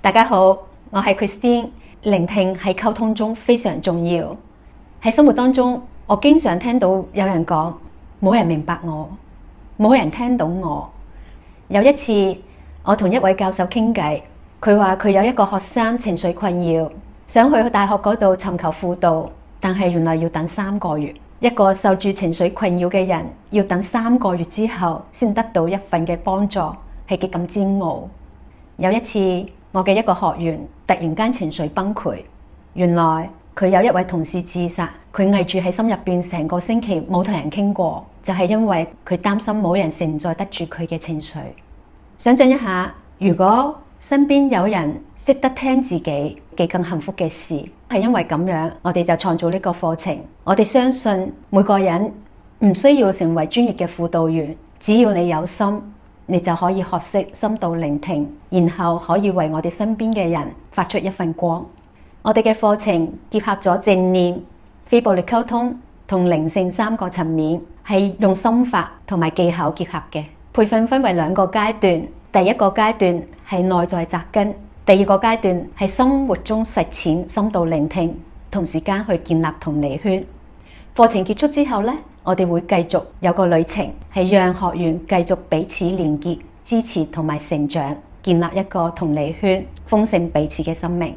大家好，我係 Christine。聆聽喺溝通中非常重要。喺生活當中，我經常聽到有人講，冇人明白我，冇人聽到我。有一次，我同一位教授傾偈，佢話佢有一個學生情緒困擾，想去大學嗰度尋求輔導，但係原來要等3個月。一個受住情緒困擾嘅人，要等3個月之後先得到一份嘅幫助，係幾咁煎熬。有一次，我嘅一個學員突然間情緒崩潰，原來佢有一位同事自殺，佢翳住喺心入邊成個星期冇同人傾過，就係因為佢擔心冇人承載得住佢嘅情緒。想象一下，如果身邊有人識得聽自己幾咁幸福嘅事，係因為咁樣，我哋就創造呢個課程。我哋相信每個人唔需要成為專業嘅輔導員，只要你有心，你就可以學識深度聆聽，然後可以為我哋身邊嘅人發出一份光。我哋嘅課程結合咗正念、非暴力溝通同靈性3個層面，係用心法同埋技巧結合嘅。培訓分為2個階段，第一個階段係內在扎根，第2個階段係生活中實踐深度聆聽，同時間去建立同理圈。課程結束之後呢，我哋會繼續有個旅程，係讓學員繼續彼此連結、支持同埋成長，建立一個同理圈，豐盛彼此嘅生命。